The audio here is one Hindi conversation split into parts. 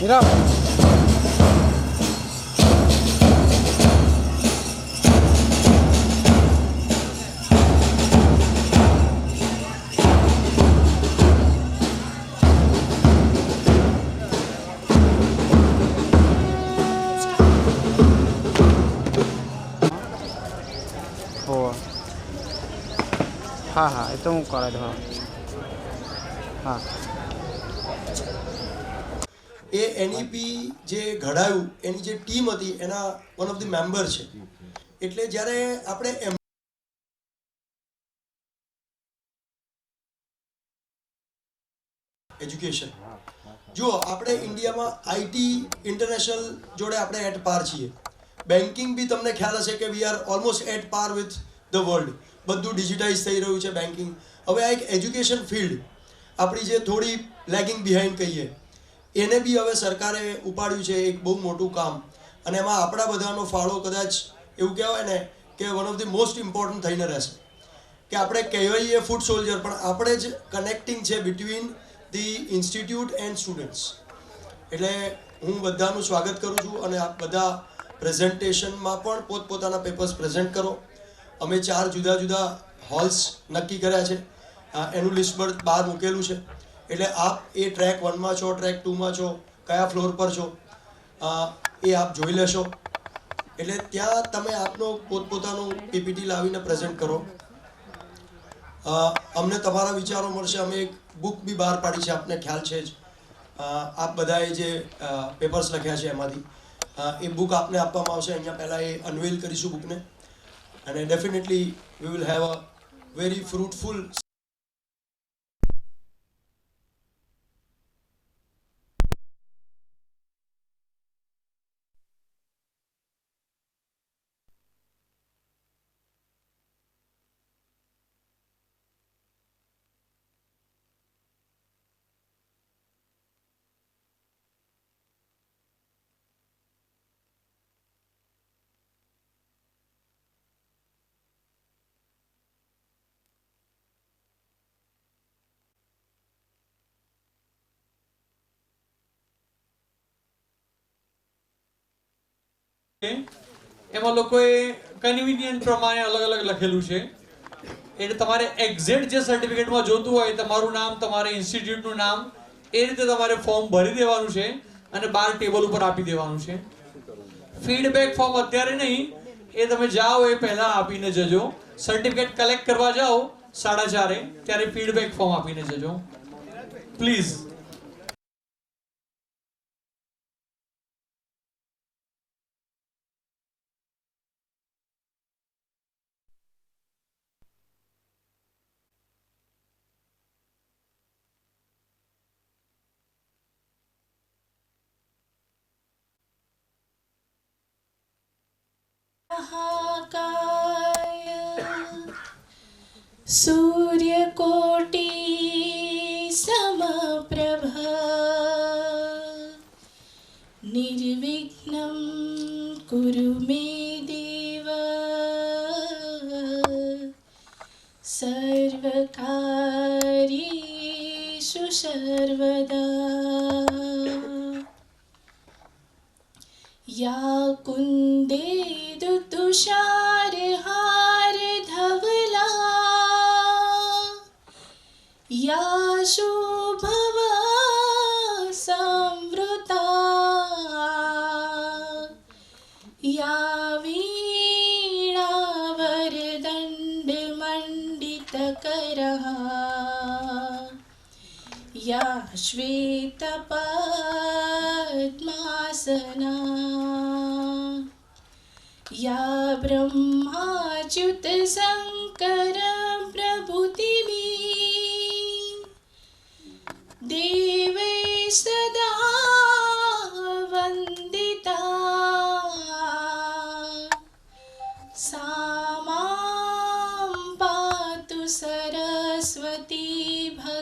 Mira. हाँ हाँ, ये तो हूँ करा दो। हाँ એ NEP જે ઘડાયું એની જે ટીમ હતી એના વન ઓફ ધ મેમ્બર છે. એટલે જ્યારે આપણે એજ્યુકેશન જુઓ, આપણે ઇન્ડિયામાં આઈટી ઇન્ટરનેશનલ જોડે આપણે એટ પાર છીએ. બેન્કિંગ બી તમને ખ્યાલ હશે કે વી આર ઓલમોસ્ટ એટ પાર વિથ ધ વર્લ્ડ. બધું ડિજિટાઇઝ થઈ રહ્યું છે બેન્કિંગ. હવે આ એક એજ્યુકેશન ફિલ્ડ આપણી જે થોડી લેગિંગ બિહાઇન્ડ કહીએ એને બી હવે સરકારે ઉપાડ્યું છે, એક બહુ મોટું કામ. અને એમાં આપણા બધાનો ફાળો કદાચ એવું કહેવાય ને કે one of the most important થઈને રહેશે. કે આપણે કહેવાઈએ ફૂડ સોલ્જર, પણ આપણે જ કનેક્ટિંગ છે between the institute and students. એટલે હું બધાનું સ્વાગત કરું છું અને આપ બધા પ્રેઝન્ટેશનમાં પણ પોતપોતાના પેપર્સ પ્રેઝન્ટ કરો. અમે 4 જુદા જુદા હોલ્સ નક્કી કર્યા છે, એનું લિસ્ટ બહાર મૂકેલું છે. એટલે આપ એ ટ્રેક 1માં છો, ટ્રેક 2માં છો, કયા ફ્લોર પર છો એ આપ જોઈ લેશો. એટલે ત્યાં તમે આપનો પોતપોતાનું PPT લાવીને પ્રેઝન્ટ કરો. અમને તમારા વિચારો મળશે. અમે એક બુક બી બહાર પાડી છે, આપને ખ્યાલ છે જ. આપ બધાએ જે પેપર્સ લખ્યા છે એમાંથી એ બુક આપને આપવામાં આવશે. અહીંયા પહેલાં એ અનવેલ કરીશું બુકને, અને definitely we will have a very fruitful. એમાં લોકોએ કન્વિનિયન્ટ પ્રમાણે અલગ અલગ લખેલું છે. એટલે તમારે એક્ઝેક્ટ જે સર્ટિફિકેટમાં જોતું હોય તમારું નામ, તમારે ઇન્સ્ટિટ્યૂટનું નામ, એ રીતે તમારે ફોર્મ ભરી દેવાનું છે અને 12 ટેબલ ઉપર આપી દેવાનું છે. ફીડબેક ફોર્મ અત્યારે નહીં, એ તમે જાઓ એ પહેલાં આપીને જજો. સર્ટિફિકેટ કલેક્ટ કરવા જાઓ 4:30 ત્યારે ફીડબેક ફોર્મ આપીને જજો પ્લીઝ. सूर्यकोटि समप्रभ निर्विघ्नं कुरु मे देव सर्वकार्येषु सर्वदा. या कुन्देन्दु तुषारहार धवला या शोभवा संवृता या वीणावरदण्डमण्डितकरः या श्वेतपद्मासना या ब्रह्माच्युत शंकर प्रभृतिभिः देवैः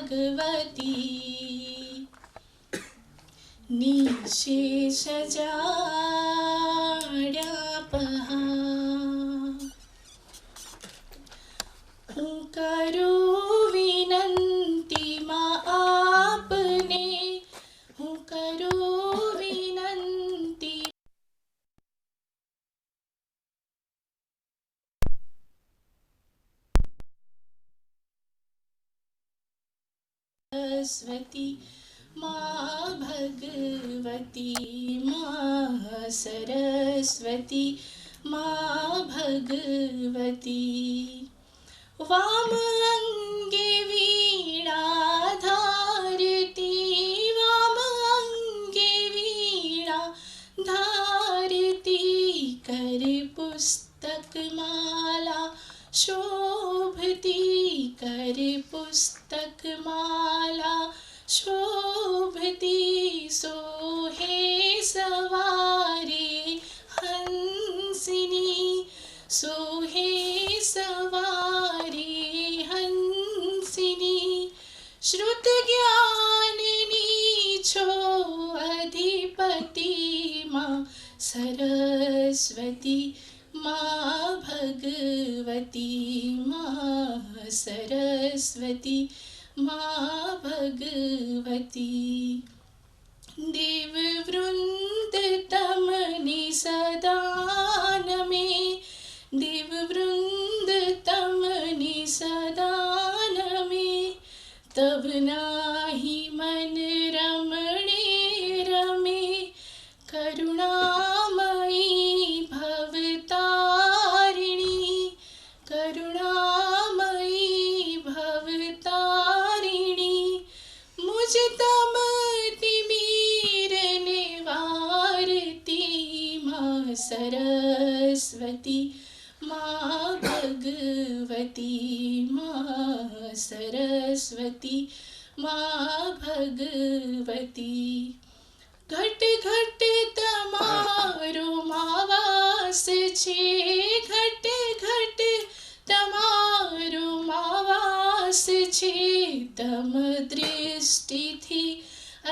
भगवती निशेष जाड्या पहा હું કરું વિનંતી માં આપને હું કરું વિનંતી સરસ્વતી માં ભગવતી માં સરસ્વતી માં ભગવતી वाम अंगे वीणा धारती वाम अंगे वीणा धारती कर पुस्तक माला शोभती कर पुस्तक माला शोभती सोहे सवारे हंसिनी सोहे सवारी हंसिनी श्रुत ज्ञानिनी छो अधिपति माँ सरस्वती माँ भगवती माँ सरस्वती माँ भगवती देव वृंद तमनि सदान में देव वृंद तमनि सदान में तब नाही मन रमणे रमे करुणामयी भवतारिणी करुणामयी भवतारिणी मुझ तम तिमीर निवारती माँ सरस्वती माँ भगवती माँ सरस्वती माँ भगवती घट घट तमारो मावास छे घट घट तमारो मावास छे तम दृष्टि थी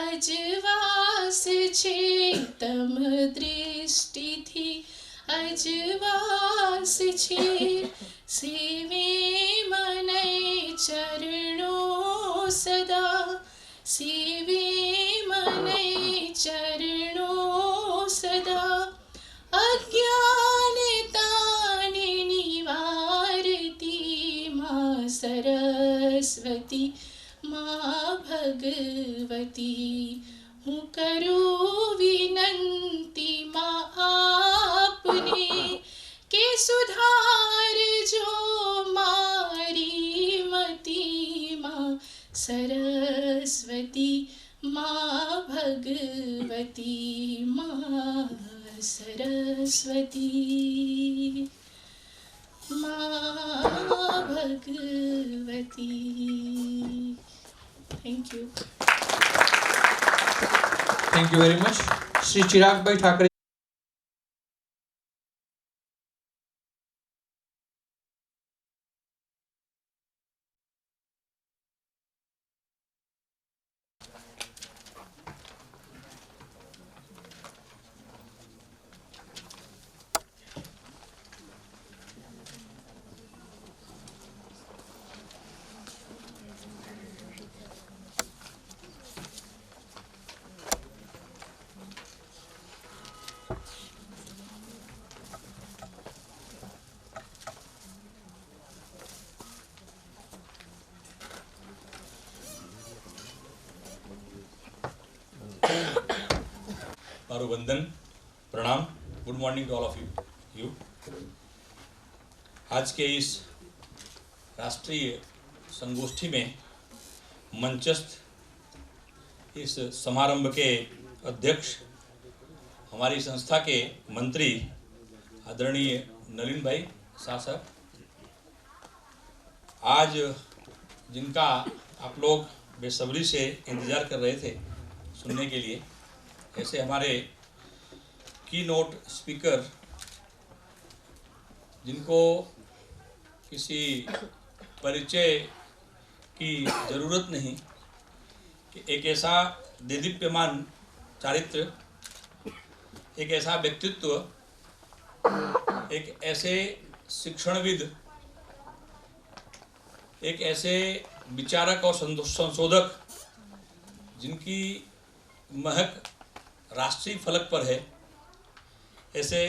अजवास छे तम दृष्टि थी अजवास छे सेवे मने चरणो सदा सेवे मने चरणो सदा अज्ञानताने निवारती माँ सरस्वती माँ भगवती हूँ करूँ विनंती माँ आपने के सुधार जो मारी मती माँ सरस्वती माँ भगवती माँ सरस्वती माँ Bhagwati. Thank you very much. Shri Chirag भाई ठाकरे। मारू वंदन प्रणाम। Good morning to all of you. आज के इस राष्ट्रीय संगोष्ठी में मंचस्थ इस समारंभ के अध्यक्ष हमारी संस्था के मंत्री आदरणीय नलिन भाई शाह साहब, आज जिनका आप लोग बेसब्री से इंतज़ार कर रहे थे सुनने के लिए, ऐसे हमारे की नोट स्पीकर जिनको किसी परिचय की ज़रूरत नहीं कि एक ऐसा देदीप्यमान चारित्र, एक ऐसा व्यक्तित्व, एक ऐसे शिक्षणविद, एक ऐसे विचारक और संशोधक जिनकी महक राष्ट्रीय फलक पर है, ऐसे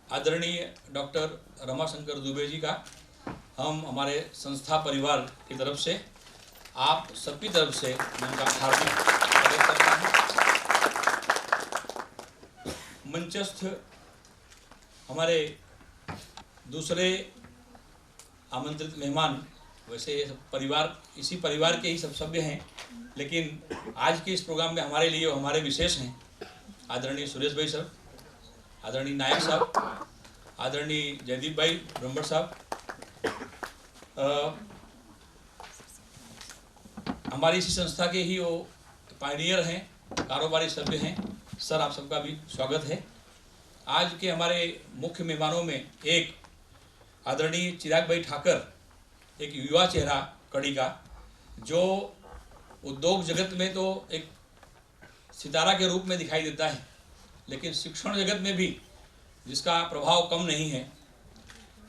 आदरणीय डॉक्टर रमाशंकर दुबे जी का हम हमारे संस्था परिवार की तरफ से, आप सबकी तरफ से मैं उनका हार्दिक स्वागत करता हूँ। मंचस्थ हमारे दूसरे आमंत्रित मेहमान, वैसे ये सब परिवार, इसी परिवार के ही सब सभ्य हैं, लेकिन आज के इस प्रोग्राम में हमारे लिए हमारे विशेष हैं आदरणीय सुरेश भाई सर, आदरणीय नायक साहब, आदरणीय जयदीप भाई ब्रह्मट साहब, हमारी इसी संस्था के ही वो पायनियर हैं, कारोबारी सभ्य हैं। सर आप सबका भी स्वागत है। आज के हमारे मुख्य मेहमानों में एक आदरणीय चिराग भाई ठाकर, एक युवा चेहरा कड़ी का, जो उद्योग जगत में तो एक सितारा के रूप में दिखाई देता है, लेकिन शिक्षण जगत में भी जिसका प्रभाव कम नहीं है।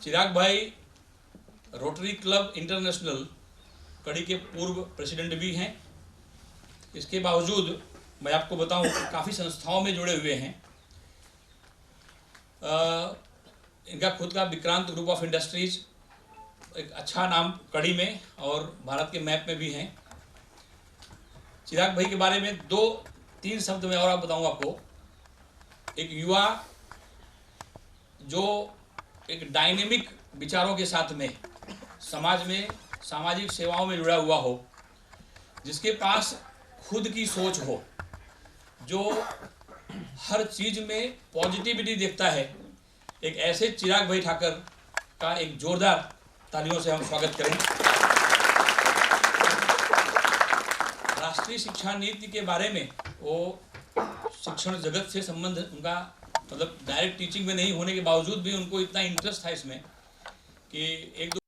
चिराग भाई रोटरी क्लब इंटरनेशनल कड़ी के पूर्व प्रेसिडेंट भी हैं। इसके बावजूद मैं आपको बताऊं काफ़ी संस्थाओं में जुड़े हुए हैं। इनका खुद का विक्रांत ग्रुप ऑफ इंडस्ट्रीज, एक अच्छा नाम कड़ी में और भारत के मैप में भी हैं। चिराग भाई के बारे में 2-3 शब्द में और आप बताऊं आपको। एक युवा जो एक डायनेमिक विचारों के साथ में समाज में सामाजिक सेवाओं में जुड़ा हुआ हो, जिसके पास खुद की सोच हो, जो हर चीज में पॉजिटिविटी देखता है, एक ऐसे चिराग भाई ठाकर का एक जोरदार तालियों से हम स्वागत करें। राष्ट्रीय शिक्षा नीति के बारे में वो शिक्षण जगत से संबंध उनका, मतलब डायरेक्ट टीचिंग में नहीं होने के बावजूद भी उनको इतना इंटरेस्ट था इसमें कि एक दो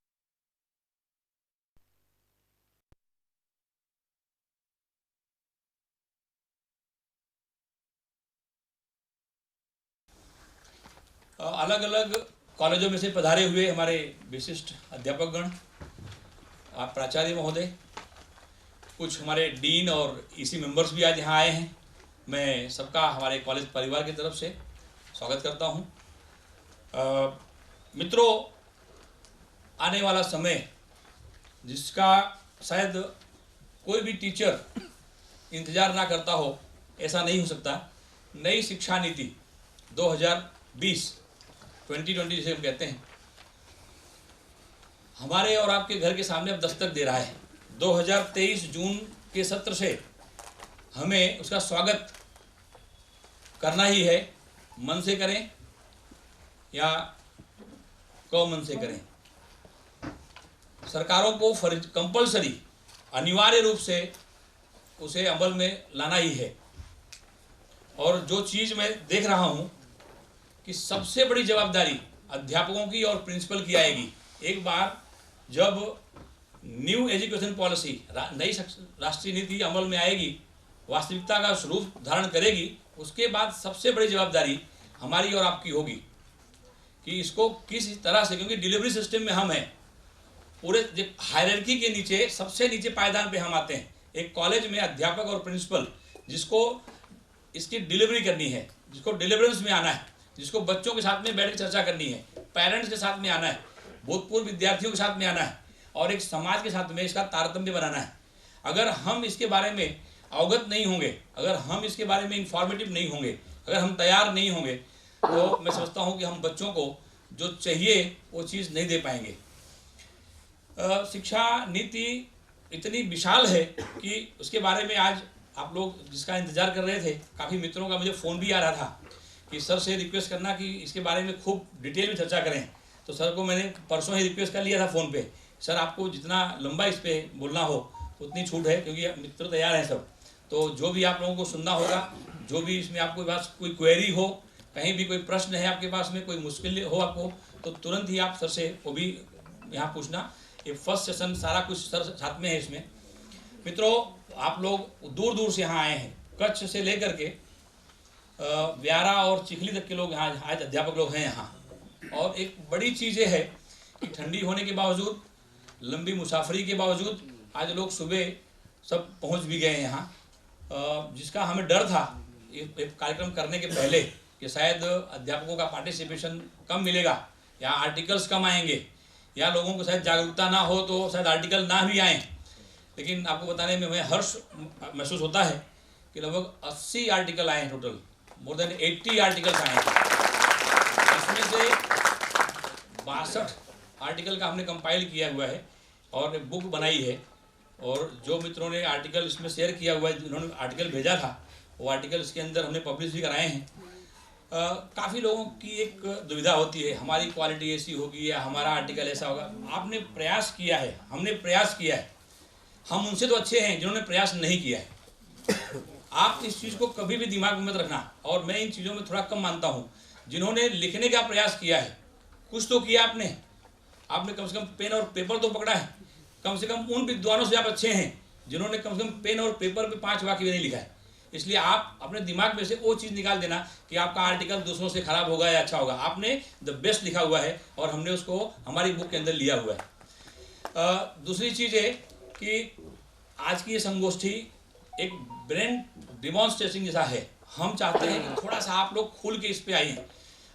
अलग अलग कॉलेजों में से पधारे हुए हमारे विशिष्ट अध्यापकगण, आप प्राचार्य महोदय, कुछ हमारे डीन और ईसी मेंबर्स भी आज यहाँ आए हैं। मैं सबका हमारे कॉलेज परिवार की तरफ से स्वागत करता हूँ। मित्रों, आने वाला समय जिसका शायद कोई भी टीचर इंतज़ार ना करता हो, ऐसा नहीं हो सकता। नई शिक्षा नीति 2020 जिसे हम कहते हैं, हमारे और आपके घर के सामने अब दस्तक दे रहा है। 2023 जून के सत्र से हमें उसका स्वागत करना ही है। मन से करें या कम मन से करें, सरकारों को कंपलसरी, अनिवार्य रूप से उसे अमल में लाना ही है। और जो चीज़ मैं देख रहा हूँ कि सबसे बड़ी जवाबदारी अध्यापकों की और प्रिंसिपल की आएगी। एक बार जब न्यू एजुकेशन पॉलिसी, नई राष्ट्रीय नीति अमल में आएगी, वास्तविकता का स्वरूप धारण करेगी, उसके बाद सबसे बड़ी जवाबदारी हमारी और आपकी होगी कि इसको किस तरह से, क्योंकि डिलीवरी सिस्टम में हम हैं, पूरे हायरार्की के नीचे सबसे नीचे पायदान पे हम आते हैं। एक कॉलेज में अध्यापक और प्रिंसिपल जिसको इसकी डिलीवरी करनी है, जिसको डिलीवरेंस में आना है, जिसको बच्चों के साथ में बैठ कर चर्चा करनी है, पेरेंट्स के साथ में आना है, भूतपूर्व विद्यार्थियों के साथ में आना है और एक समाज के साथ में इसका तारतम्य बनाना है। अगर हम इसके बारे में अवगत नहीं होंगे, अगर हम इसके बारे में इंफॉर्मेटिव नहीं होंगे, अगर हम तैयार नहीं होंगे, तो मैं समझता हूँ कि हम बच्चों को जो चाहिए वो चीज़ नहीं दे पाएंगे। शिक्षा नीति इतनी विशाल है कि उसके बारे में आज आप लोग जिसका इंतज़ार कर रहे थे, काफ़ी मित्रों का मुझे फ़ोन भी आ रहा था कि सर से रिक्वेस्ट करना कि इसके बारे में खूब डिटेल में चर्चा करें। तो सर को मैंने परसों ही रिक्वेस्ट कर लिया था फ़ोन पे, सर आपको जितना लंबा इस पर बोलना हो उतनी छूट है, क्योंकि मित्र तैयार हैं सब। तो जो भी आप लोगों को सुनना होगा, जो भी इसमें आपको पास कोई क्वेरी हो, कहीं भी कोई प्रश्न है आपके पास में, कोई मुश्किल हो आपको, तो तुरंत ही आप सर से वो भी यहाँ पूछना। ये फर्स्ट सेशन सारा कुछ सर साथ में है इसमें। मित्रों, आप लोग दूर दूर से यहाँ आए हैं, कच्छ से लेकर के व्यारा और चिखली तक के लोग यहाँ आज अध्यापक लोग हैं यहाँ। और एक बड़ी चीज़ ये है कि ठंडी होने के बावजूद, लंबी मुसाफरी के बावजूद आज लोग सुबह सब पहुँच भी गए यहाँ, जिसका हमें डर था एक कार्यक्रम करने के पहले कि शायद अध्यापकों का पार्टिसिपेशन कम मिलेगा या आर्टिकल्स कम आएंगे या लोगों को शायद जागरूकता ना हो तो शायद आर्टिकल ना भी आएँ। लेकिन आपको बताने में हमें हर्ष महसूस होता है कि लगभग 80 आर्टिकल आए हैं, टोटल मोर देन 80 आर्टिकल्स आए हैं। इसमें से 62 आर्टिकल का हमने कंपाइल किया हुआ है और एक बुक बनाई है। और जो मित्रों ने आर्टिकल इसमें शेयर किया हुआ है, जिन्होंने आर्टिकल भेजा था, वो आर्टिकल इसके अंदर हमने पब्लिश भी कराए हैं। काफ़ी लोगों की एक दुविधा होती है, हमारी क्वालिटी ऐसी होगी या हमारा आर्टिकल ऐसा होगा। आपने प्रयास किया है, हमने प्रयास किया है, हम उनसे तो अच्छे हैं जिन्होंने प्रयास नहीं किया है। आप इस चीज़ को कभी भी दिमाग में मत रखना। और मैं इन चीज़ों में थोड़ा कम मानता हूँ। जिन्होंने लिखने का प्रयास किया है, कुछ तो किया आपने कम से कम पेन और पेपर तो पकड़ा है। कम से कम उन विद्वानों से आप अच्छे हैं जिन्होंने कम से कम पेन और पेपर पे 5 वाक्य भी नहीं लिखा है। इसलिए आप अपने दिमाग में से वो चीज़ निकाल देना कि आपका आर्टिकल दूसरों से खराब होगा या अच्छा होगा। आपने द बेस्ट लिखा हुआ है और हमने उसको हमारी बुक के अंदर लिया हुआ है। दूसरी चीज़ है कि आज की ये संगोष्ठी एक ब्रेन डिमॉन्स्ट्रेशन जैसा है। हम चाहते हैं कि थोड़ा सा आप लोग खुल के इस पे आइए।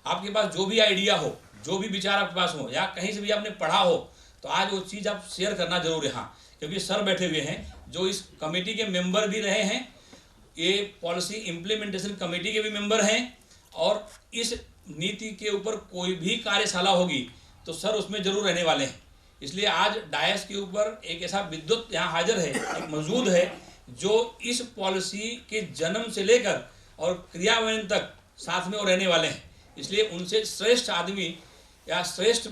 आपके पास जो भी आइडिया हो, जो भी विचार आपके पास हो या कहीं से भी आपने पढ़ा हो, तो आज वो चीज़ आप शेयर करना जरूर है। हाँ, क्योंकि सर बैठे हुए हैं जो इस कमेटी के मेंबर भी रहे हैं, ये पॉलिसी इम्प्लीमेंटेशन कमेटी के भी मेंबर हैं, और इस नीति के ऊपर कोई भी कार्यशाला होगी तो सर उसमें जरूर रहने वाले हैं। इसलिए आज डायस के ऊपर एक ऐसा विद्वत यहाँ हाजिर है, एक मौजूद है, जो इस पॉलिसी के जन्म से लेकर और क्रियान्वयन तक साथ में वो रहने वाले हैं। इसलिए उनसे श्रेष्ठ आदमी या श्रेष्ठ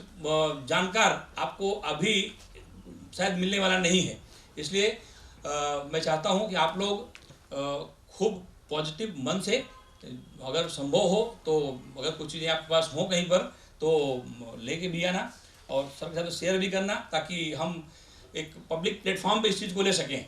जानकार आपको अभी शायद मिलने वाला नहीं है। इसलिए मैं चाहता हूँ कि आप लोग खूब पॉजिटिव मन से, अगर संभव हो तो अगर कुछ चीज़ें आपके पास हों कहीं पर तो लेके भी आना और सबके साथ शेयर भी करना, ताकि हम एक पब्लिक प्लेटफॉर्म पे इस चीज़ को ले सकें।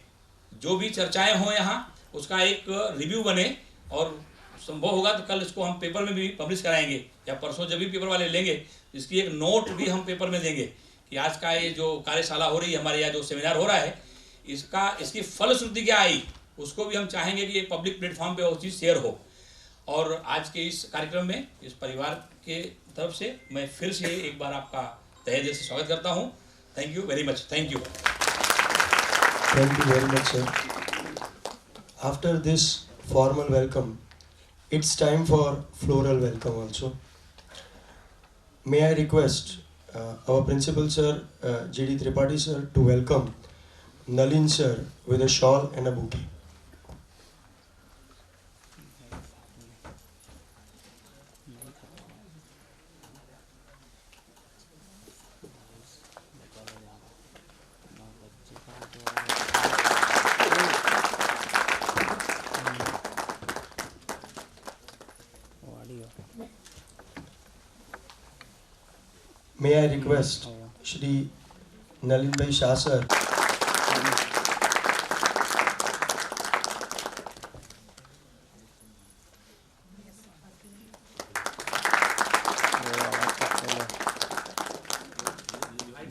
जो भी चर्चाएं हों यहाँ उसका एक रिव्यू बने, और संभव होगा तो कल इसको हम पेपर में भी पब्लिश कराएंगे या परसों जब भी पेपर वाले लेंगे इसकी एक नोट भी हम पेपर में देंगे कि आज का ये जो कार्यशाला हो रही है हमारे यहाँ, जो सेमिनार हो रहा है, इसकी फलश्रुति क्या आई, उसको भी हम चाहेंगे कि ये पब्लिक प्लेटफॉर्म पे वो चीज़ शेयर हो। और आज के इस कार्यक्रम में इस परिवार के तरफ से मैं फिर से एक बार आपका तहे दिल से स्वागत करता हूँ। Thank you very much. Thank you. Thank you very much, sir. After this formal welcome, it's time for floral welcome also. May I request our principal sir, G.D. Tripathi sir, to welcome Nalin sir with a shawl and a bouquet. May I request Shri Nalin Bhai Shah sir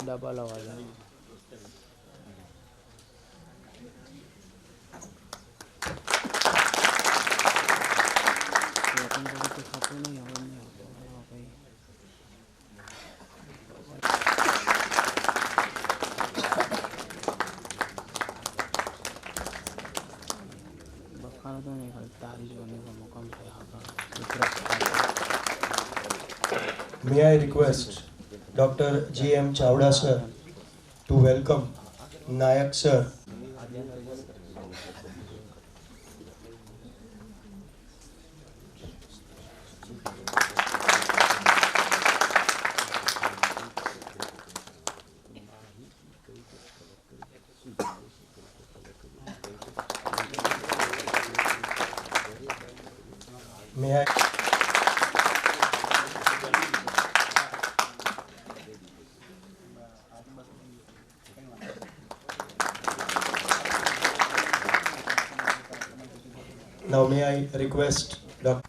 double आवाज है। बखाना तो नहीं करता, तारीफ होने का मौका मिला। May I request Dr. G.M. Chawda sir to welcome Nayak sir. May I Now may I request Dr.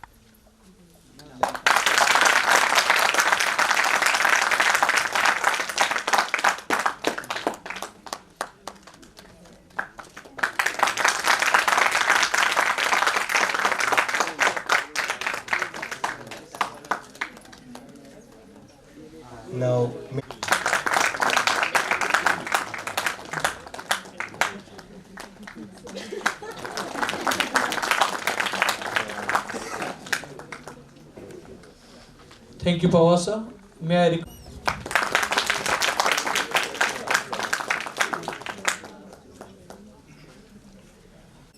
Now, Thank you, Pawar sir. May I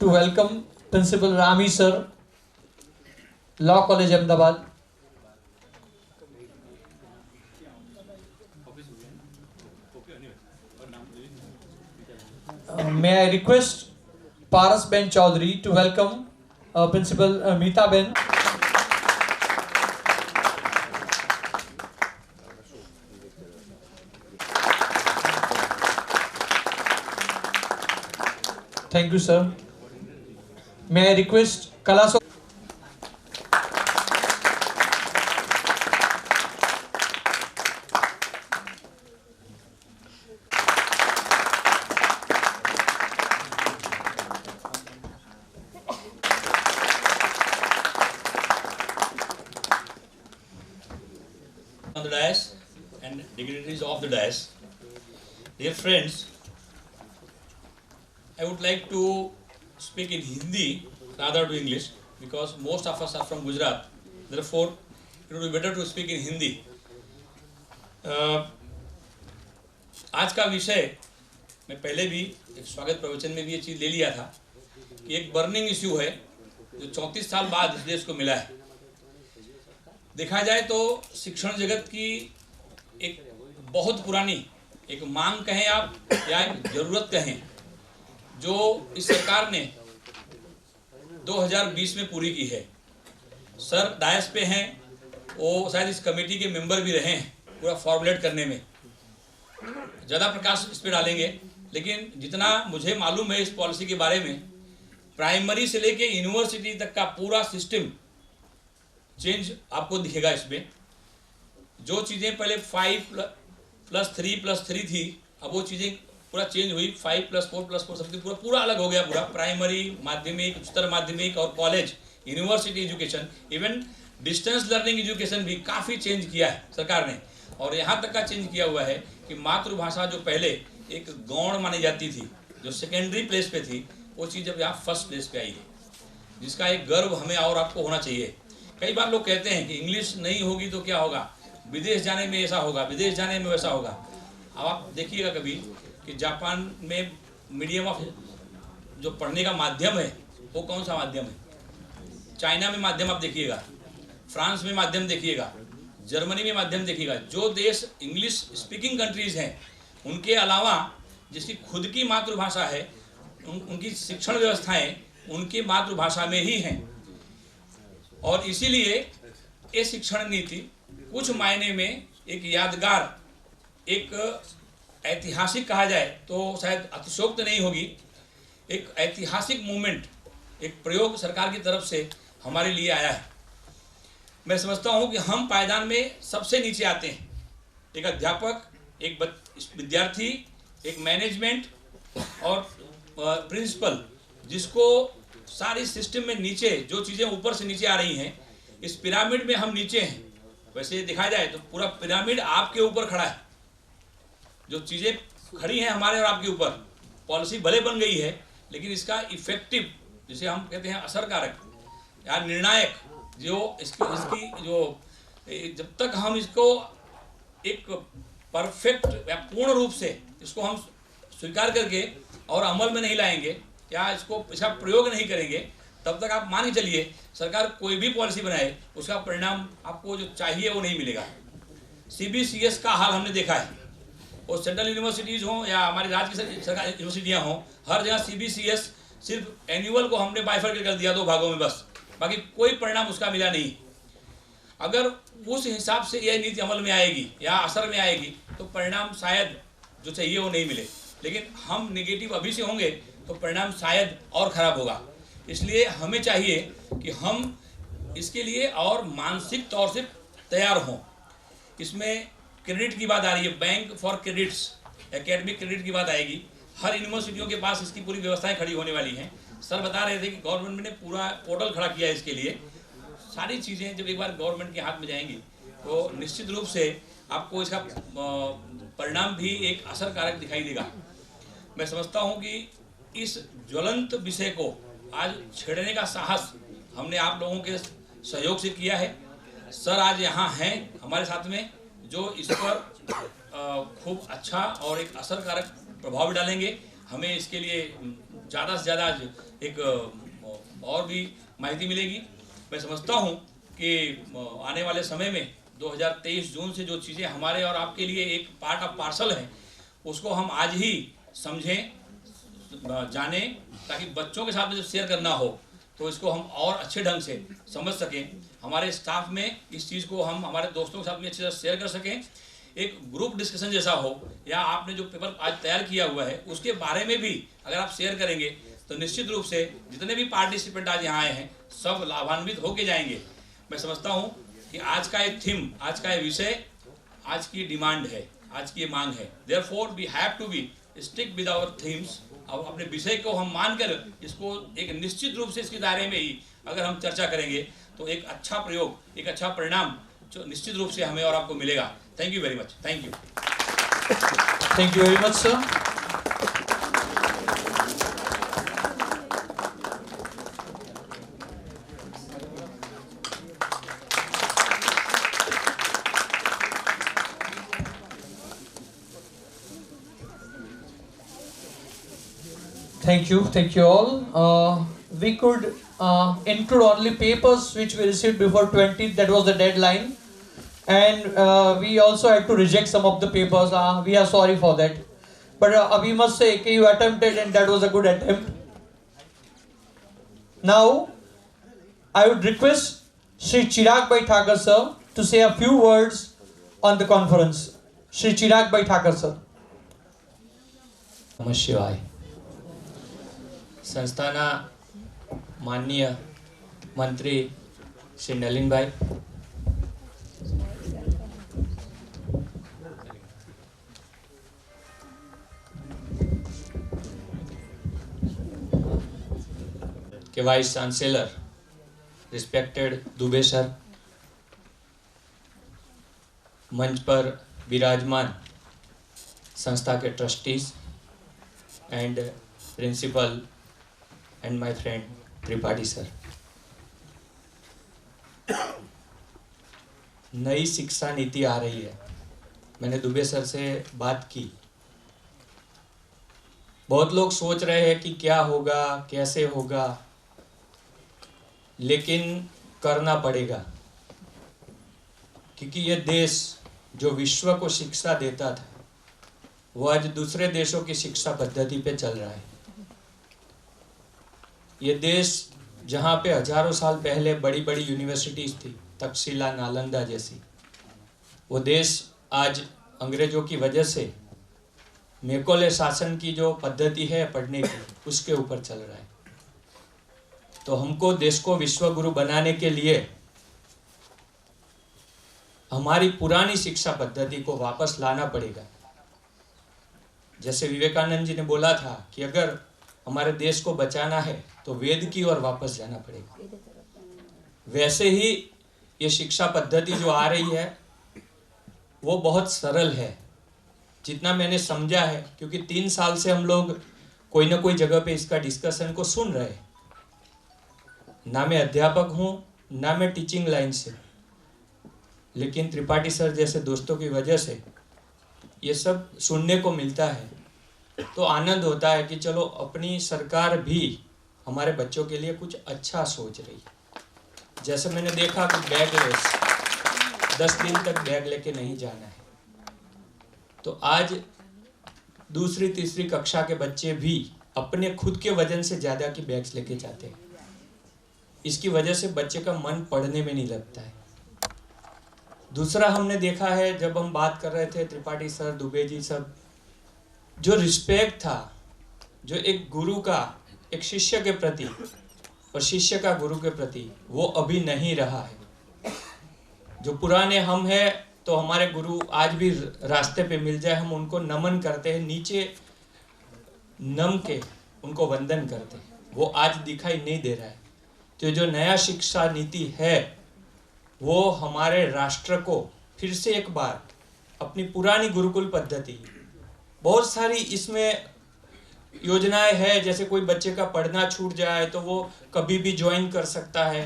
to welcome Principal Rami sir, Law College Ahmedabad. May I request Paras Ben Chaudhary to welcome Principal Meeta Ben. Thank you, sir. May I request Kalaso. On the dais and dignitaries of the dais, dear friends, I would like to speak in Hindi rather than English because most of us are from Gujarat. Therefore, it would be better to speak in Hindi. आज का विषय मैं पहले भी एक स्वागत प्रवचन में भी ये चीज़ ले लिया था कि एक बर्निंग इश्यू है जो 34 साल बाद इस देश को मिला है। देखा जाए तो शिक्षण जगत की एक बहुत पुरानी एक मांग कहें आप या एक जरूरत कहें जो इस सरकार ने 2020 में पूरी की है। सर डायस पे हैं, वो शायद इस कमेटी के मेंबर भी रहे हैं पूरा फॉर्मुलेट करने में, ज़्यादा प्रकाश इस पर डालेंगे। लेकिन जितना मुझे मालूम है इस पॉलिसी के बारे में, प्राइमरी से लेके यूनिवर्सिटी तक का पूरा सिस्टम चेंज आपको दिखेगा। इसमें जो चीज़ें पहले 5+3+3 थी, अब वो चीज़ें पूरा चेंज हुई, 5+4+4 सब पूरा अलग हो गया। पूरा प्राइमरी, माध्यमिक, उच्चतर माध्यमिक और college, university education, even distance learning education भी काफ़ी चेंज किया है सरकार ने। और यहाँ तक का चेंज किया हुआ है कि मातृभाषा जो पहले एक गौण मानी जाती थी, जो सेकेंडरी प्लेस पे थी, वो चीज़ अब यहाँ फर्स्ट प्लेस पे आई है, जिसका एक गर्व हमें और आपको होना चाहिए। कई बार लोग कहते हैं कि इंग्लिश नहीं होगी तो क्या होगा, विदेश जाने में ऐसा होगा, विदेश जाने में वैसा होगा। अब आप देखिएगा कभी कि जापान में मीडियम ऑफ जो पढ़ने का माध्यम है वो कौन सा माध्यम है, चाइना में माध्यम आप देखिएगा, फ्रांस में माध्यम देखिएगा, जर्मनी में माध्यम देखिएगा। जो देश इंग्लिश स्पीकिंग कंट्रीज़ हैं उनके अलावा जिसकी खुद की मातृभाषा है, उनकी शिक्षण व्यवस्थाएं उनकी मातृभाषा में ही हैं। और इसीलिए ये शिक्षण नीति कुछ मायने में एक यादगार, एक ऐतिहासिक कहा जाए तो शायद अतिशयोक्त नहीं होगी, एक ऐतिहासिक मूवमेंट, एक प्रयोग सरकार की तरफ से हमारे लिए आया है। मैं समझता हूँ कि हम पायदान में सबसे नीचे आते हैं, एक अध्यापक, एक विद्यार्थी, एक मैनेजमेंट और प्रिंसिपल, जिसको सारी सिस्टम में नीचे जो चीज़ें ऊपर से नीचे आ रही हैं, इस पिरामिड में हम नीचे हैं। वैसे देखा जाए तो पूरा पिरामिड आपके ऊपर खड़ा है, जो चीज़ें खड़ी हैं हमारे और आपके ऊपर। पॉलिसी भले बन गई है लेकिन इसका इफेक्टिव, जिसे हम कहते हैं असरकारक या निर्णायक, जो इसकी जो जब तक हम इसको एक परफेक्ट या पूर्ण रूप से इसको हम स्वीकार करके और अमल में नहीं लाएंगे या इसका प्रयोग नहीं करेंगे, तब तक आप मान के चलिए सरकार कोई भी पॉलिसी बनाए उसका परिणाम आपको जो चाहिए वो नहीं मिलेगा। CBCS का हाल हमने देखा है, वो सेंट्रल यूनिवर्सिटीज़ हों या हमारी राज्य की सरकार यूनिवर्सिटियाँ हों, हर जगह CBCS सिर्फ एनुअल को हमने बाइफर्केट कर दिया 2 भागों में बस, बाकी कोई परिणाम उसका मिला नहीं। अगर उस हिसाब से यह नीति अमल में आएगी या असर में आएगी तो परिणाम शायद जो चाहिए वो नहीं मिले, लेकिन हम नेगेटिव अभी से होंगे तो परिणाम शायद और ख़राब होगा। इसलिए हमें चाहिए कि हम इसके लिए और मानसिक तौर से तैयार हों। इसमें क्रेडिट की बात आ रही है, bank for credits, academic credit की बात आएगी। हर यूनिवर्सिटियों के पास इसकी पूरी व्यवस्थाएं खड़ी होने वाली हैं। सर बता रहे थे कि गवर्नमेंट ने पूरा पोर्टल खड़ा किया है इसके लिए। सारी चीज़ें जब एक बार गवर्नमेंट के हाथ में जाएंगी तो निश्चित रूप से आपको इसका परिणाम भी एक असरकारक दिखाई देगा। मैं समझता हूँ कि इस ज्वलंत विषय को आज छेड़ने का साहस हमने आप लोगों के सहयोग से किया है। सर आज यहाँ हैं हमारे साथ में, जो इस पर खूब अच्छा और एक असरकारक प्रभाव डालेंगे। हमें इसके लिए ज़्यादा से ज़्यादा एक और भी माहिती मिलेगी। मैं समझता हूँ कि आने वाले समय में 2023 जून से जो चीज़ें हमारे और आपके लिए एक पार्ट ऑफ पार्सल हैं, उसको हम आज ही समझें, जानें, ताकि बच्चों के साथ में जब शेयर करना हो तो इसको हम और अच्छे ढंग से समझ सकें। हमारे स्टाफ में इस चीज़ को हम हमारे दोस्तों के साथ में अच्छी तरह शेयर कर सकें। एक ग्रुप डिस्कशन जैसा हो, या आपने जो पेपर आज तैयार किया हुआ है उसके बारे में भी अगर आप शेयर करेंगे तो निश्चित रूप से जितने भी पार्टिसिपेंट आज यहाँ आए हैं सब लाभान्वित होके जाएंगे। मैं समझता हूँ कि आज का एक थीम, आज का एक विषय, आज की डिमांड है, आज की मांग है। Therefore we have to be stick with our themes. अब अपने विषय को हम मानकर इसको एक निश्चित रूप से इसके दायरे में ही अगर हम चर्चा करेंगे तो एक अच्छा प्रयोग, एक अच्छा परिणाम जो निश्चित रूप से हमें और आपको मिलेगा। Thank you very much. Thank you. Thank you very much sir. Thank you all. We could include only papers which we received before 20th, that was the deadline, and we also had to reject some of the papers. We are sorry for that, but we must say that you attempted and that was a good attempt. Now, I would request Shri Chirag Bhai Thakur sir to say a few words on the conference. Shri Chirag Bhai Thakur sir. નમઃ શિવાય. સંસ્થાના માનનીય મંત્રી શ્રી નલિનભાઈ, के vice chancellor respected Dubey sir, मंच पर विराजमान संस्था के trustees and principal and my friend Tripathi sir. नई शिक्षा नीति आ रही है। मैंने दुबे सर से बात की। बहुत लोग सोच रहे हैं कि क्या होगा, कैसे होगा, लेकिन करना पड़ेगा, क्योंकि ये देश जो विश्व को शिक्षा देता था वो आज दूसरे देशों की शिक्षा पद्धति पे चल रहा है। ये देश जहाँ पे हजारों साल पहले बड़ी बड़ी यूनिवर्सिटीज थी, तक्षशिला, नालंदा जैसी, वो देश आज अंग्रेजों की वजह से मेकोले शासन की जो पद्धति है पढ़ने की, उसके ऊपर चल रहा है। तो हमको देश को विश्व गुरु बनाने के लिए हमारी पुरानी शिक्षा पद्धति को वापस लाना पड़ेगा। जैसे विवेकानंद जी ने बोला था कि अगर हमारे देश को बचाना है तो वेद की ओर वापस जाना पड़ेगा, वैसे ही ये शिक्षा पद्धति जो आ रही है वो बहुत सरल है, जितना मैंने समझा है, क्योंकि 3 साल से हम लोग कोई ना कोई जगह पे इसका डिस्कशन को सुन रहे हैं। ना मैं अध्यापक हूँ, ना मैं टीचिंग लाइन से, लेकिन त्रिपाठी सर जैसे दोस्तों की वजह से ये सब सुनने को मिलता है, तो आनंद होता है कि चलो अपनी सरकार भी हमारे बच्चों के लिए कुछ अच्छा सोच रही है। जैसे मैंने देखा कि बैगलेस 10 दिन तक बैग लेके नहीं जाना है, तो आज दूसरी तीसरी कक्षा के बच्चे भी अपने खुद के वजन से ज़्यादा की बैग्स लेके जाते हैं। इसकी वजह से बच्चे का मन पढ़ने में नहीं लगता है। दूसरा हमने देखा है, जब हम बात कर रहे थे, त्रिपाठी सर, दुबे जी सब, जो रिस्पेक्ट था, जो एक गुरु का एक शिष्य के प्रति और शिष्य का गुरु के प्रति वो अभी नहीं रहा है। जो पुराने हम हैं तो हमारे गुरु आज भी रास्ते पे मिल जाए हम उनको नमन करते हैं, नीचे नम के उनको वंदन करते हैं, वो आज दिखाई नहीं दे रहा है। तो जो नया शिक्षा नीति है वो हमारे राष्ट्र को फिर से एक बार अपनी पुरानी गुरुकुल पद्धति, बहुत सारी इसमें योजनाएं हैं, जैसे कोई बच्चे का पढ़ना छूट जाए तो वो कभी भी ज्वाइन कर सकता है,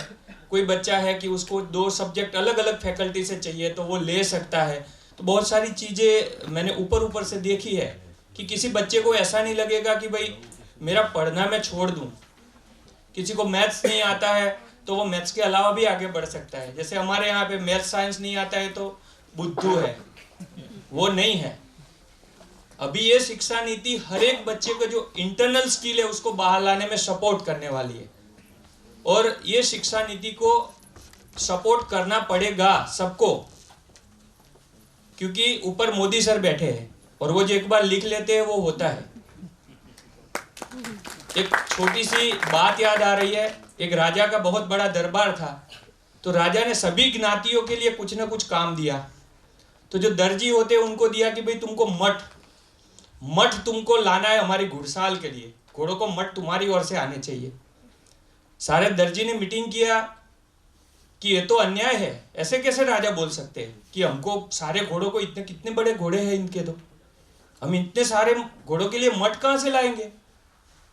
कोई बच्चा है कि उसको 2 सब्जेक्ट अलग अलग फैकल्टी से चाहिए तो वो ले सकता है। तो बहुत सारी चीज़ें मैंने ऊपर से देखी है कि किसी बच्चे को ऐसा नहीं लगेगा कि भाई मेरा पढ़ना मैं छोड़ दूं। किसी को मैथ्स नहीं आता है तो वो मैथ्स के अलावा भी आगे बढ़ सकता है। जैसे हमारे यहाँ पे मैथ्स साइंस नहीं आता है तो बुद्धू है, वो नहीं है। अभी ये शिक्षा नीति हर एक बच्चे को जो इंटरनल स्किल है उसको बाहर लाने में सपोर्ट करने वाली है, और ये शिक्षा नीति को सपोर्ट करना पड़ेगा सबको, क्योंकि ऊपर मोदी सर बैठे हैं और वो जो एक बार लिख लेते हैं वो होता है। एक छोटी सी बात याद आ रही है, एक राजा का बहुत बड़ा दरबार था, तो राजा ने सभी ज्ञातियों के लिए कुछ ना कुछ काम दिया। तो जो दर्जी होते उनको दिया कि भाई तुमको मठ तुमको लाना है हमारी घुड़साल के लिए, घोड़ों को मठ तुम्हारी ओर से आने चाहिए। सारे दर्जी ने मीटिंग किया कि ये तो अन्याय है, ऐसे कैसे राजा बोल सकते हैं कि हमको सारे घोड़ों को इतने कितने बड़े घोड़े हैं इनके, तो हम इतने सारे घोड़ों के लिए मठ कहाँ से लाएंगे।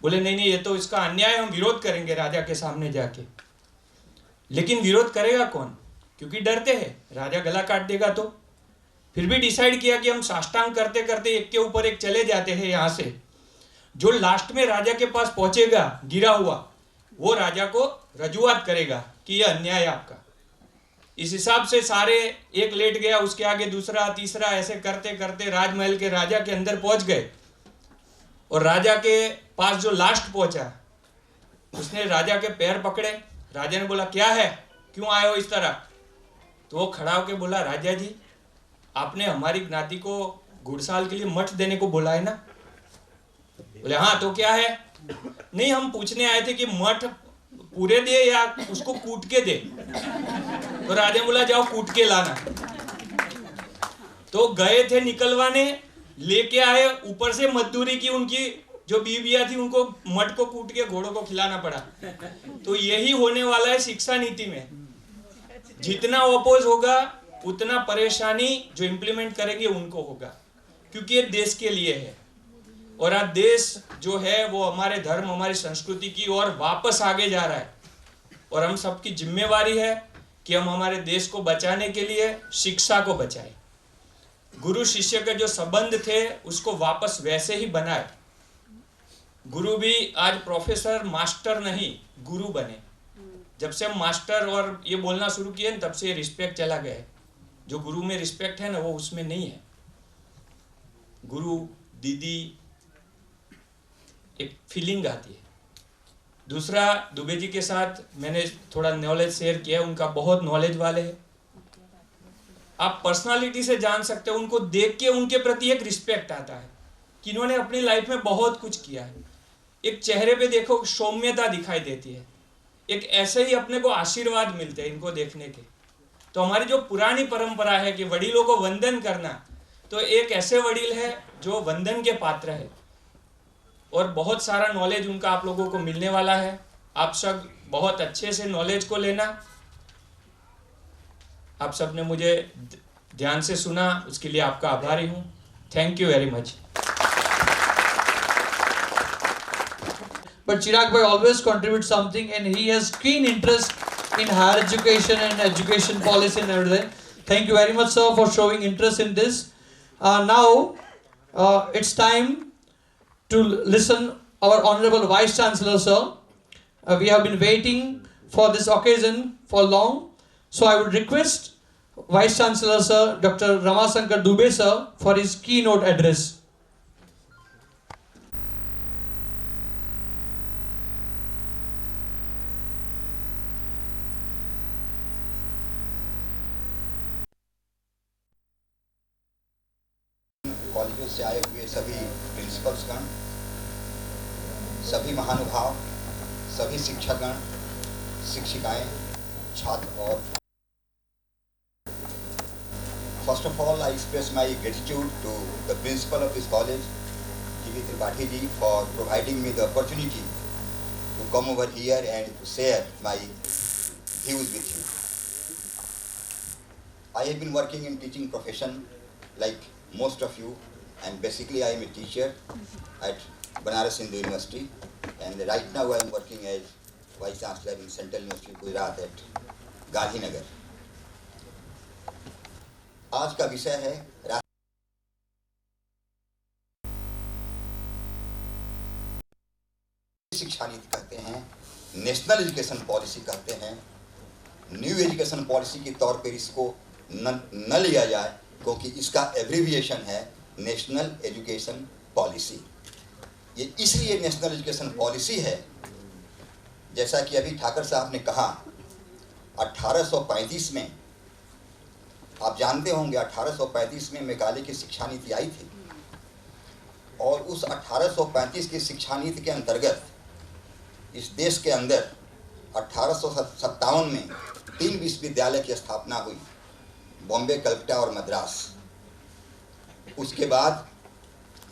बोले नहीं ये तो इसका अन्याय, हम विरोध करेंगे राजा के सामने जाके। लेकिन विरोध करेगा कौन, क्योंकि डरते हैं राजा गला काट देगा। तो फिर भी डिसाइड किया कि हम साष्टांग करते करते एक के ऊपर एक चले जाते हैं यहाँ से, जो लास्ट में राजा के पास पहुंचेगा गिरा हुआ वो राजा को रजूआत करेगा कि यह अन्याय है आपका। इस हिसाब से सारे, एक लेट गया उसके आगे दूसरा तीसरा, ऐसे करते करते राजमहल के राजा के अंदर पहुंच गए। और राजा के पास जो लास्ट पहुंचा उसने राजा के पैर पकड़े। राजा ने बोला क्या है, क्यों आए हो इस तरह। तो वो खड़ा होकर बोला राजा जी आपने हमारी ज्ञाति को घुड़साल के लिए मठ देने को बोला है ना। बोले हाँ तो क्या है। नहीं हम पूछने आए थे कि मठ पूरे दे या उसको कूट के दे। तो राजा ने बोला जाओ कूट के लाना। तो गए थे निकलवाने, लेके आए, ऊपर से मजदूरी की उनकी जो बीवियां थी उनको मठ को कूट के घोड़ों को खिलाना पड़ा। तो यही होने वाला है शिक्षा नीति में, जितना अपोज होगा उतना परेशानी जो इम्प्लीमेंट करेंगे उनको होगा, क्योंकि ये देश के लिए है। और आज देश जो है वो हमारे धर्म हमारी संस्कृति की ओर वापस आगे जा रहा है, और हम सबकी जिम्मेवारी है कि हम हमारे देश को बचाने के लिए शिक्षा को बचाएं। गुरु शिष्य के जो संबंध थे उसको वापस वैसे ही बनाए। गुरु भी आज प्रोफेसर मास्टर नहीं गुरु बने। जब से हम मास्टर और ये बोलना शुरू किए तब से रिस्पेक्ट चला गया है। जो गुरु में रिस्पेक्ट है ना वो उसमें नहीं है। गुरु दीदी एक फीलिंग आती है। दूसरा, दुबे जी के साथ मैंने थोड़ा नॉलेज शेयर किया, उनका बहुत नॉलेज वाले हैं। आप पर्सनालिटी से जान सकते हो, उनको देख के उनके प्रति एक रिस्पेक्ट आता है कि इन्होंने अपनी लाइफ में बहुत कुछ किया है। एक चेहरे पे देखो सौम्यता दिखाई देती है, एक ऐसे ही अपने को आशीर्वाद मिलते हैं इनको देखने के। तो हमारी जो पुरानी परंपरा है कि वडीलों को वंदन करना, तो एक ऐसे वडील है जो वंदन के पात्र है, और बहुत सारा नॉलेज उनका आप लोगों को मिलने वाला है। आप सब बहुत अच्छे से नॉलेज को लेना। आप सब ने मुझे ध्यान से सुना, उसके लिए आपका आभारी हूँ। Thank you very much. But Chirag Bhai always contributes something, and he has keen interest in higher education and education policy and everything. Thank you very much, sir, for showing interest in this. Now, it's time to listen our Honorable Vice Chancellor, sir. We have been waiting for this occasion for long. So I would request Vice Chancellor, sir, Dr. Ramashankar Dubey, sir, for his keynote address. कॉलेजों से आए हुए सभी प्रिंसिपल्सगण, सभी महानुभाव, सभी शिक्षकगण, शिक्षिकाएं, छात्र और first of all I express my gratitude to the principal of this college, G.V. Tripathi ji, for providing me the opportunity to come over here and to share my views with you. I have been working in teaching profession like most of you, and basically I am a teacher at Banaras Hindu University, and right now I am working as Vice Chancellor in Central University Gujarat at Gandhinagar. आज का विषय है शिक्षा नीति कहते हैं, नेशनल एजुकेशन पॉलिसी कहते हैं। न्यू एजुकेशन पॉलिसी के तौर पर इसको न लिया जाए, क्योंकि इसका एब्रीविएशन है नेशनल एजुकेशन पॉलिसी। ये इसलिए नेशनल एजुकेशन पॉलिसी है, जैसा कि अभी ठाकर साहब ने कहा, 1835 में, आप जानते होंगे 1835 में मेघालय की शिक्षा नीति आई थी, और उस 1835 की शिक्षा नीति के अंतर्गत इस देश के अंदर 1857 में 3 विश्वविद्यालय की स्थापना हुई, बॉम्बे, कलकत्ता और मद्रास। उसके बाद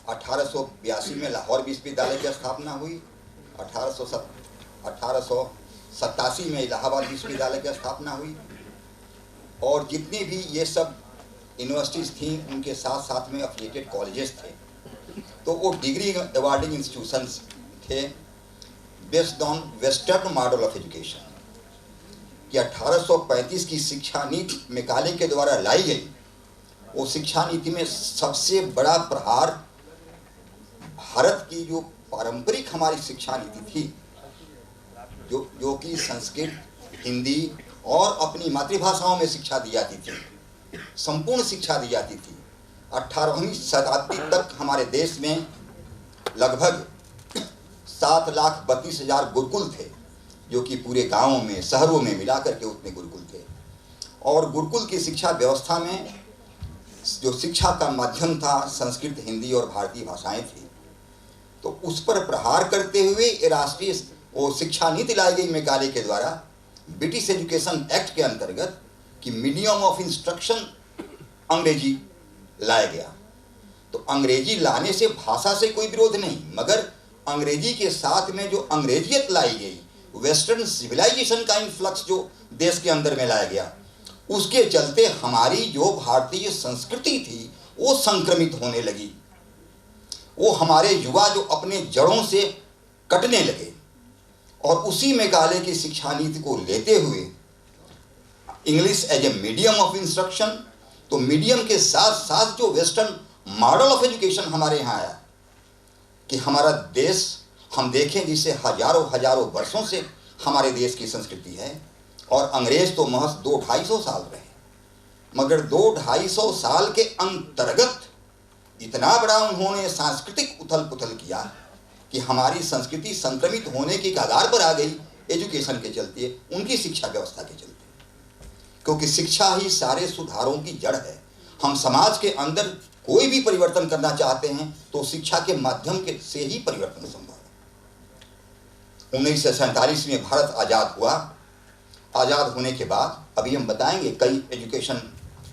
1882 में लाहौर विश्वविद्यालय की स्थापना हुई, 1887 में इलाहाबाद विश्वविद्यालय की स्थापना हुई, और जितनी भी ये सब यूनिवर्सिटीज़ थी उनके साथ साथ में एफिलिएटेड कॉलेजेस थे। तो वो डिग्री अवार्डिंग इंस्टीट्यूशंस थे based on western model of education. कि 1835 की शिक्षा नीति मेघालय के द्वारा लाई गई, वो शिक्षा नीति में सबसे बड़ा प्रहार भारत की जो पारंपरिक हमारी शिक्षा नीति थी, जो कि संस्कृत, हिंदी और अपनी मातृभाषाओं में शिक्षा दी जाती थी, संपूर्ण शिक्षा दी जाती थी। 18वीं शताब्दी तक हमारे देश में लगभग 7,32,000 गुरुकुल थे, जो कि पूरे गांवों में, शहरों में मिलाकर के उतने गुरुकुल थे। और गुरुकुल की शिक्षा व्यवस्था में जो शिक्षा का माध्यम था संस्कृत, हिंदी और भारतीय भाषाएं थी। तो उस पर प्रहार करते हुए राष्ट्रीय वो शिक्षा नीति लाई गई मेघालय के द्वारा, ब्रिटिश एजुकेशन एक्ट के अंतर्गत, कि मीडियम ऑफ इंस्ट्रक्शन अंग्रेजी लाया गया। तो अंग्रेजी लाने से भाषा से कोई विरोध नहीं, मगर अंग्रेजी के साथ में जो अंग्रेजियत लाई गई, वेस्टर्न सिविलाइजेशन का इन्फ्लक्स जो देश के अंदर में लाया गया, उसके चलते हमारी जो भारतीय संस्कृति थी वो संक्रमित होने लगी। वो हमारे युवा जो अपने जड़ों से कटने लगे, और उसी मेघालय की शिक्षा नीति को लेते हुए English as a medium of instruction, तो मीडियम के साथ साथ जो वेस्टर्न मॉडल ऑफ एजुकेशन हमारे यहाँ आया, कि हमारा देश हम देखें जिसे हजारों वर्षों से हमारे देश की संस्कृति है, और अंग्रेज तो महज 200-250 साल रहे, मगर 200-250 साल के अंतर्गत इतना बड़ा उन्होंने सांस्कृतिक उथल पुथल किया कि हमारी संस्कृति संक्रमित होने की कगार पर आ गई एजुकेशन के चलते, उनकी शिक्षा व्यवस्था के चलते। क्योंकि शिक्षा ही सारे सुधारों की जड़ है। हम समाज के अंदर कोई भी परिवर्तन करना चाहते हैं तो शिक्षा के माध्यम के से ही परिवर्तन संभव है। 1947 में भारत आज़ाद हुआ। आज़ाद होने के बाद अभी हम बताएंगे कई एजुकेशन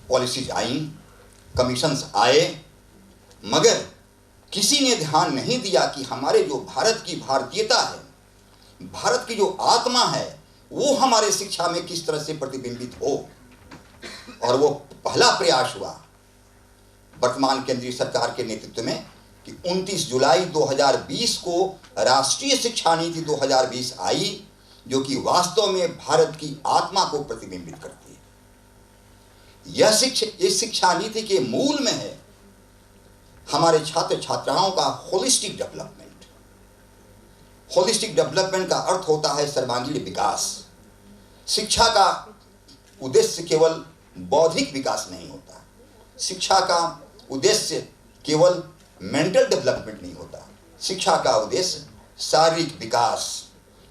पॉलिसीज आई, कमीशंस आए, मगर किसी ने ध्यान नहीं दिया कि हमारे जो भारत की भारतीयता है, भारत की जो आत्मा है, वो हमारे शिक्षा में किस तरह से प्रतिबिंबित हो। और वो पहला प्रयास हुआ वर्तमान केंद्रीय सरकार के नेतृत्व में कि 29 जुलाई 2020 को राष्ट्रीय शिक्षा नीति 2020 आई, जो कि वास्तव में भारत की आत्मा को प्रतिबिंबित करती है। इस शिक्षा नीति के मूल में है हमारे छात्र छात्राओं का होलिस्टिक डेवलपमेंट। होलिस्टिक डेवलपमेंट का अर्थ होता है सर्वांगीण विकास। शिक्षा का उद्देश्य केवल बौद्धिक विकास नहीं होता, शिक्षा का उद्देश्य केवल मेंटल डेवलपमेंट नहीं होता। शिक्षा का उद्देश्य शारीरिक विकास,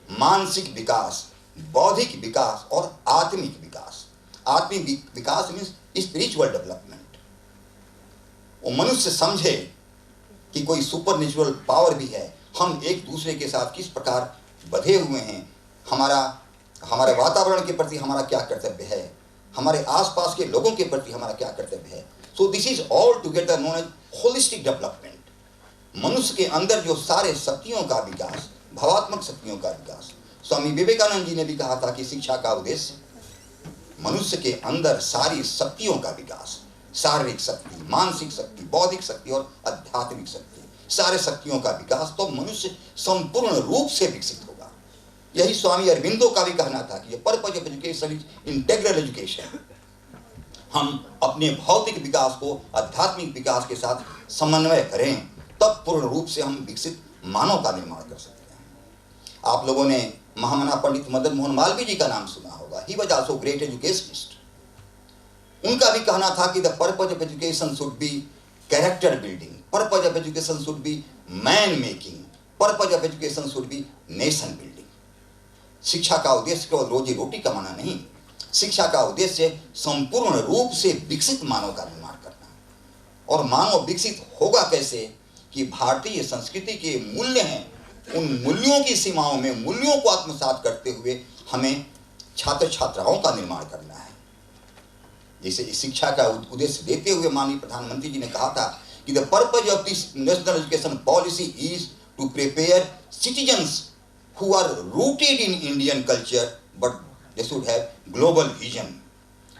मानसिक विकास, बौद्धिक विकास और आत्मिक विकास। आत्मिक विकास मीन्स स्पिरिचुअल डेवलपमेंट। वो मनुष्य समझे कि कोई सुपर नेचुरल पावर भी है, हम एक दूसरे के साथ किस प्रकार बंधे हुए हैं, हमारा हमारे वातावरण के प्रति हमारा क्या कर्तव्य है, हमारे आसपास के लोगों के प्रति हमारा क्या कर्तव्य है। So this is all together known as holistic development. मनुष्य के अंदर जो सारे शक्तियों का विकास, भावात्मक शक्तियों का विकास। स्वामी विवेकानंद जी ने भी कहा था कि शिक्षा का उद्देश्य मनुष्य के अंदर सारी शक्तियों का विकास, शारीरिक शक्ति, मानसिक शक्ति, बौद्धिक शक्ति और आध्यात्मिक शक्ति, सारे शक्तियों का विकास, तो मनुष्य संपूर्ण रूप से विकसित होगा। यही स्वामी अरविंदो का भी कहना था कि purpose of education is integral education. हम अपने भौतिक विकास को आध्यात्मिक विकास के साथ समन्वय करें, तब पूर्ण रूप से हम विकसित मानव का निर्माण कर सकते हैं। आप लोगों ने महामना पंडित मदन मोहन मालवीय जी का नाम सुना होगा। He was also great educationist. उनका भी कहना था कि the purpose of education should be character building, purpose of education should be man making, purpose of education should be nation building. शिक्षा का उद्देश्य केवल रोजी रोटी कमाना नहीं, शिक्षा का उद्देश्य संपूर्ण रूप से विकसित मानव का निर्माण करना। और मानव विकसित होगा कैसे कि भारतीय संस्कृति के मूल्य हैं, उन मूल्यों की सीमाओं में मूल्यों को आत्मसात करते हुए हमें छात्र छात्राओं का निर्माण करना है। जैसे इस शिक्षा का उद्देश्य देते हुए माननीय प्रधानमंत्री जी ने कहा था कि the purpose of this national education policy is to prepare citizens who are rooted in Indian culture but they should have global vision,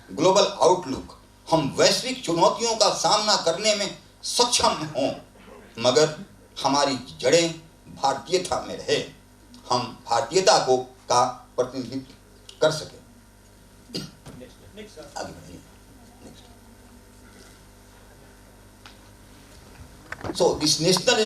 global outlook. हम वैश्विक चुनौतियों का सामना करने में सक्षम हों, मगर हमारी जड़ें भारतीयता में रहे, हम भारतीयता को का प्रतिनिधित्व कर सके। आगे बढ़िए। So this national